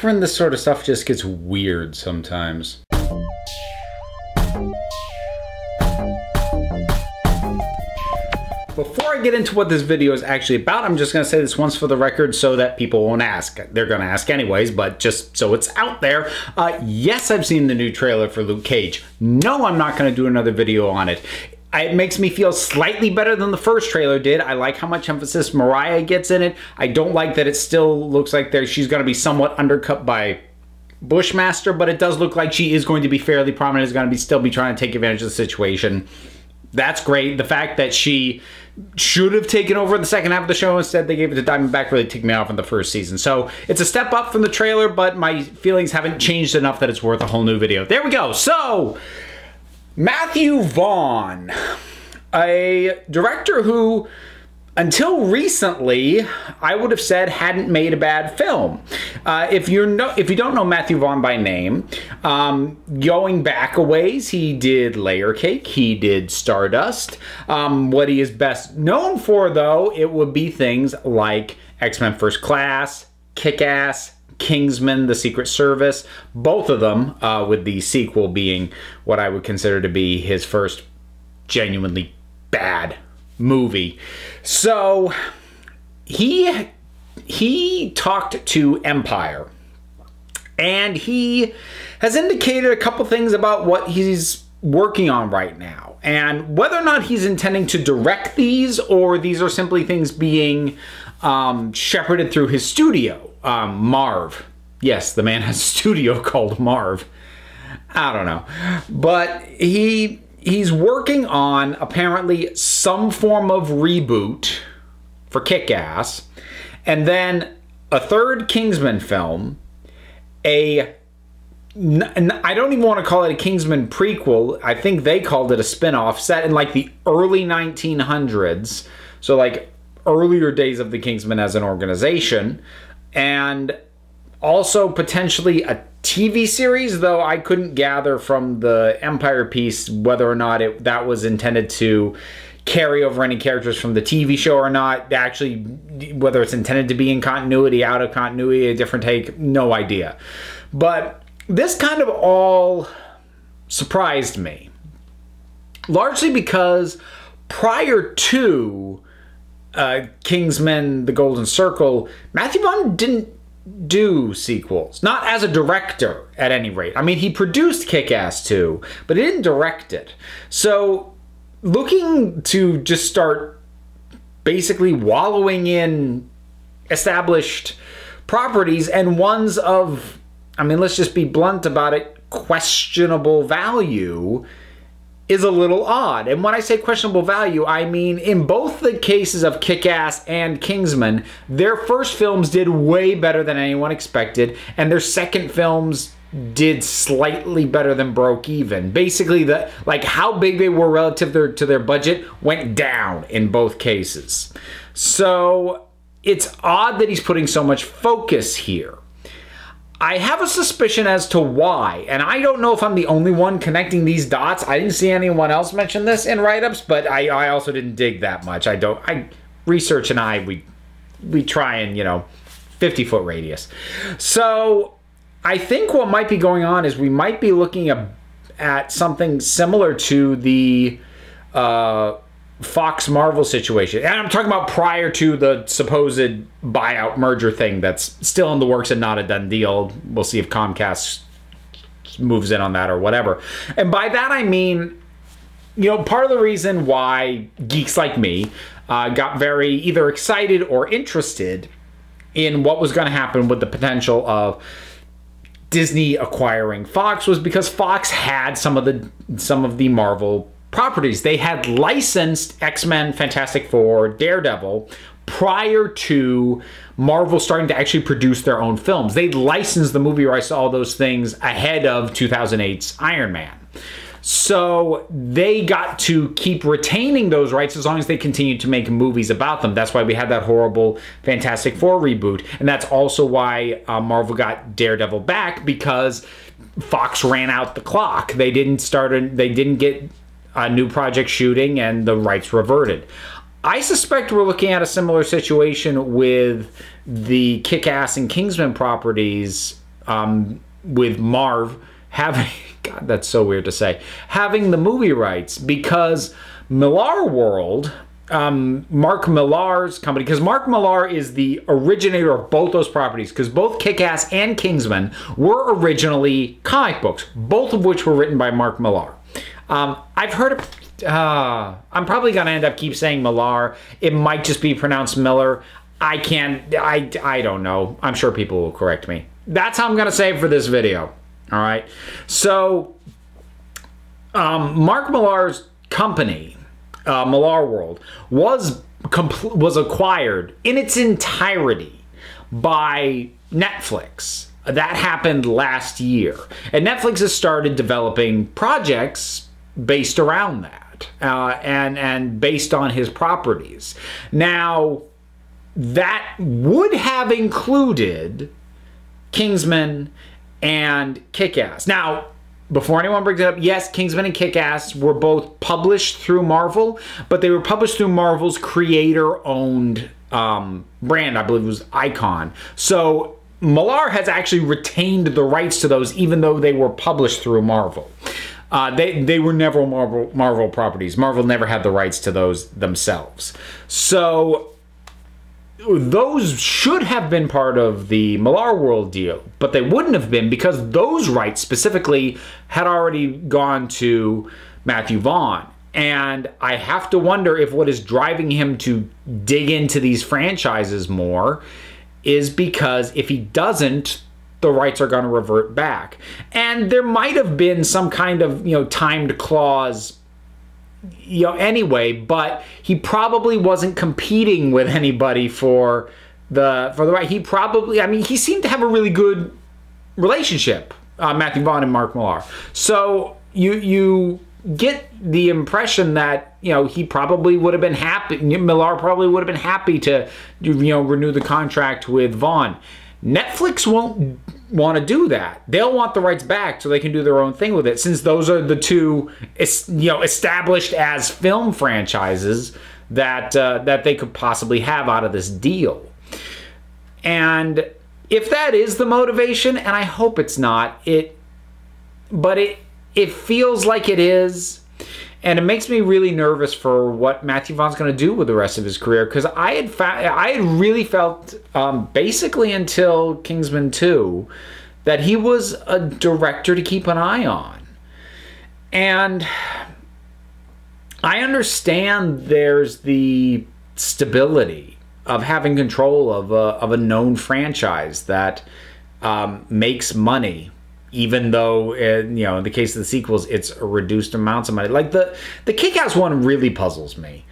covering this sort of stuff just gets weird sometimes. Before I get into what this video is actually about, I'm just going to say this once for the record so that people won't ask. They're going to ask anyways, but just so it's out there. Yes, I've seen the new trailer for Luke Cage. No, I'm not going to do another video on it. It makes me feel slightly better than the first trailer did. I like how much emphasis Mariah gets in it. I don't like that it still looks like she's going to be somewhat undercut by Bushmaster, but it does look like she is going to be fairly prominent, is going to still be trying to take advantage of the situation. That's great. The fact that she should have taken over the second half of the show, instead they gave it to Diamondback, really ticked me off in the first season. So it's a step up from the trailer, but my feelings haven't changed enough that it's worth a whole new video. There we go. So, Matthew Vaughn, a director who, until recently, I would have said hadn't made a bad film. If you don't know Matthew Vaughn by name, going back a ways, he did Layer Cake, he did Stardust. What he is best known for, though, it would be things like X-Men First Class, Kick-Ass, Kingsman, The Secret Service, both of them with the sequel being what I would consider to be his first genuinely bad movie. So he talked to Empire, and he has indicated a couple things about what he's working on right now, and whether or not he's intending to direct these, or these are simply things being shepherded through his studio, Marv. Yes, the man has a studio called Marv. I don't know, but he's working on, apparently, some form of reboot for Kick-Ass, and then a third Kingsman film, I don't even want to call it a Kingsman prequel. I think they called it a spin-off set in like the early 1900s, so like earlier days of the Kingsman as an organization, and also potentially a TV series, though I couldn't gather from the Empire piece whether or not that was intended to carry over any characters from the TV show or not. Actually, whether it's intended to be in continuity, out of continuity, a different take, no idea. But this kind of all surprised me, largely because prior to Kingsman: The Golden Circle, Matthew Vaughn didn't do sequels. Not as a director, at any rate. I mean, he produced Kick-Ass 2, but he didn't direct it. So, looking to just start basically wallowing in established properties, and ones of, I mean, let's just be blunt about it, questionable value, is a little odd. And when I say questionable value, I mean in both the cases of Kick-Ass and Kingsman, their first films did way better than anyone expected, and their second films did slightly better than broke even. Basically, like how big they were relative to their budget went down in both cases. So it's odd that he's putting so much focus here. I have a suspicion as to why, and I don't know if I'm the only one connecting these dots. I didn't see anyone else mention this in write-ups, but I also didn't dig that much. Research and we try and, 50-foot radius. So I think what might be going on is we might be looking at something similar to the Fox Marvel situation. And I'm talking about prior to the supposed buyout merger thing that's still in the works and not a done deal. We'll see if Comcast moves in on that or whatever. And by that I mean, part of the reason why geeks like me got very either excited or interested in what was going to happen with the potential of Disney acquiring Fox was because Fox had some of the Marvel properties. They had licensed X-Men, Fantastic Four, Daredevil prior to Marvel starting to actually produce their own films. They'd licensed the movie rights to all those things ahead of 2008's Iron Man. So they got to keep retaining those rights as long as they continued to make movies about them. That's why we had that horrible Fantastic Four reboot. And that's also why Marvel got Daredevil back, because Fox ran out the clock. They didn't get a new project shooting, and the rights reverted. I suspect we're looking at a similar situation with the Kick-Ass and Kingsman properties with Marv having, God, that's so weird to say, having the movie rights, because Millar World, Mark Millar's company, because Mark Millar is the originator of both those properties, because both Kick-Ass and Kingsman were originally comic books, both of which were written by Mark Millar. I've heard of, I'm probably going to end up keep saying Millar. It might just be pronounced Miller. I don't know. I'm sure people will correct me. That's how I'm going to say it for this video. All right. So, Mark Millar's company, Millar World, was acquired in its entirety by Netflix. That happened last year. And Netflix has started developing projects based around that, and based on his properties. Now, that would have included Kingsman and Kick-Ass. Now, before anyone brings it up, yes, Kingsman and Kick-Ass were both published through Marvel, but they were published through Marvel's creator-owned brand, I believe it was Icon. So Millar has actually retained the rights to those, even though they were published through Marvel. They were never Marvel properties. Marvel never had the rights to those themselves. So those should have been part of the Millar World deal, but they wouldn't have been, because those rights specifically had already gone to Matthew Vaughn. And I have to wonder if what is driving him to dig into these franchises more is because if he doesn't, the rights are going to revert back. And there might have been some kind of, timed clause, anyway, but he probably wasn't competing with anybody for the right. He probably, he seemed to have a really good relationship, Matthew Vaughn and Mark Millar. So you get the impression that, he probably would have been happy, Millar probably would have been happy to, renew the contract with Vaughn. Netflix won't want to do that. They'll want the rights back so they can do their own thing with it, since those are the two, established as film franchises that that they could possibly have out of this deal. And if that is the motivation, and I hope it's not, but it feels like it is. And it makes me really nervous for what Matthew Vaughn's going to do with the rest of his career, because I had really felt, basically until Kingsman 2, that he was a director to keep an eye on. And I understand there's the stability of having control of a known franchise that makes money, even though, in the case of the sequels, it's a reduced amounts of money. Like the Kick-Ass one really puzzles me.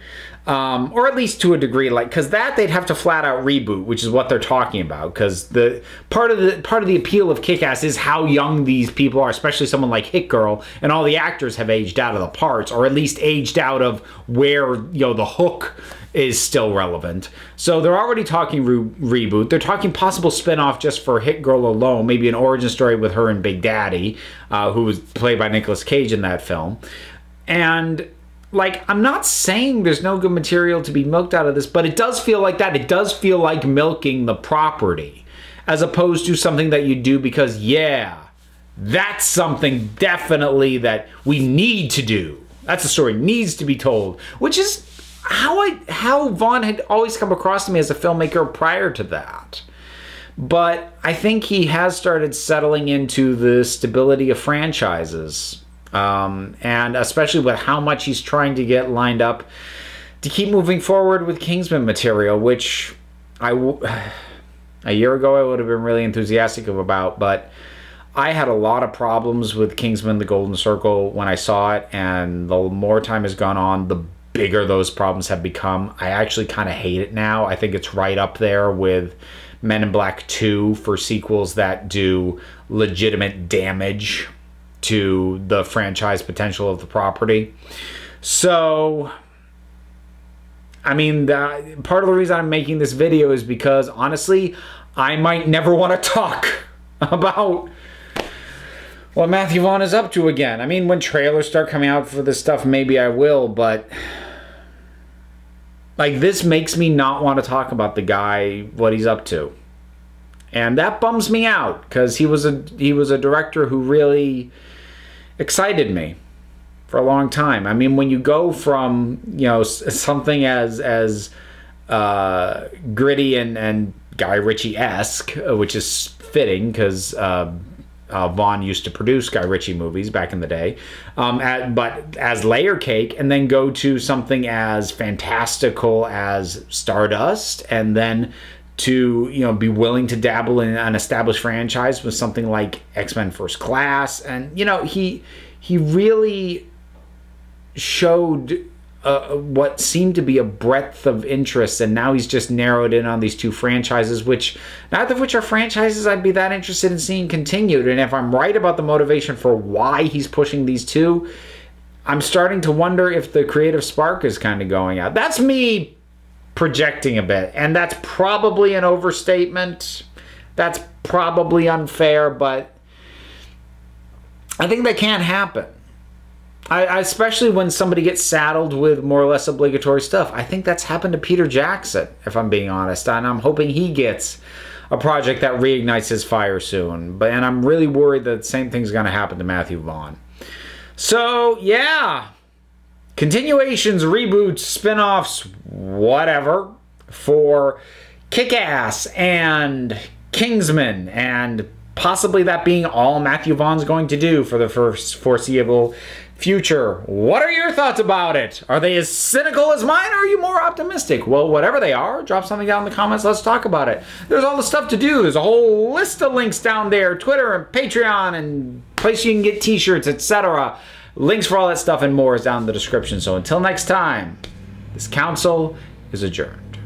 Or at least to a degree, because that they'd have to flat out reboot, which is what they're talking about. Because the part of the appeal of Kick-Ass is how young these people are, especially someone like Hit Girl, and all the actors have aged out of the parts, or at least aged out of where the hook is still relevant. So they're already talking reboot. They're talking possible spinoff just for Hit Girl alone, maybe an origin story with her and Big Daddy, who was played by Nicolas Cage in that film. And I'm not saying there's no good material to be milked out of this, but it does feel like that. It does feel like milking the property, as opposed to something that you do because, yeah, that's something definitely that we need to do. That's a story needs to be told, which is how Vaughn had always come across to me as a filmmaker prior to that. But I think he has started settling into the stability of franchises. And especially with how much he's trying to get lined up to keep moving forward with Kingsman material, which a year ago I would have been really enthusiastic about, but I had a lot of problems with Kingsman: The Golden Circle when I saw it, and the more time has gone on, the bigger those problems have become. I actually kind of hate it now. I think it's right up there with Men in Black 2 for sequels that do legitimate damage to the franchise potential of the property. So, part of the reason I'm making this video is because, honestly, I might never want to talk about what Matthew Vaughn is up to again. When trailers start coming out for this stuff, maybe I will, but this makes me not want to talk about the guy, what he's up to. And that bums me out, because he was a director who really excited me for a long time. I mean, when you go from, you know, something as gritty and Guy Ritchie-esque, which is fitting because Vaughn used to produce Guy Ritchie movies back in the day, but as layer cake, and then go to something as fantastical as Stardust, and then to, you know, be willing to dabble in an established franchise with something like X-Men First Class. And, you know, he really showed what seemed to be a breadth of interest, and now he's just narrowed in on these two franchises, which neither of which are franchises I'd be that interested in seeing continued. And if I'm right about the motivation for why he's pushing these two, I'm starting to wonder if the creative spark is kind of going out. That's me projecting a bit, and that's probably an overstatement. That's probably unfair, but I think that can't happen. I especially when somebody gets saddled with more or less obligatory stuff. I think that's happened to Peter Jackson, if I'm being honest, and I'm hoping he gets a project that reignites his fire soon. And I'm really worried that the same thing's going to happen to Matthew Vaughn. So, yeah. Continuations, reboots, spin-offs, whatever, for Kick-Ass and Kingsman, and possibly that being all Matthew Vaughn's going to do for the foreseeable future. What are your thoughts about it? Are they as cynical as mine, or are you more optimistic? Well, whatever they are, drop something down in the comments. Let's talk about it. There's all the stuff to do. There's a whole list of links down there. Twitter and Patreon and place you can get t-shirts, etc. Links for all that stuff and more is down in the description. So until next time, this council is adjourned.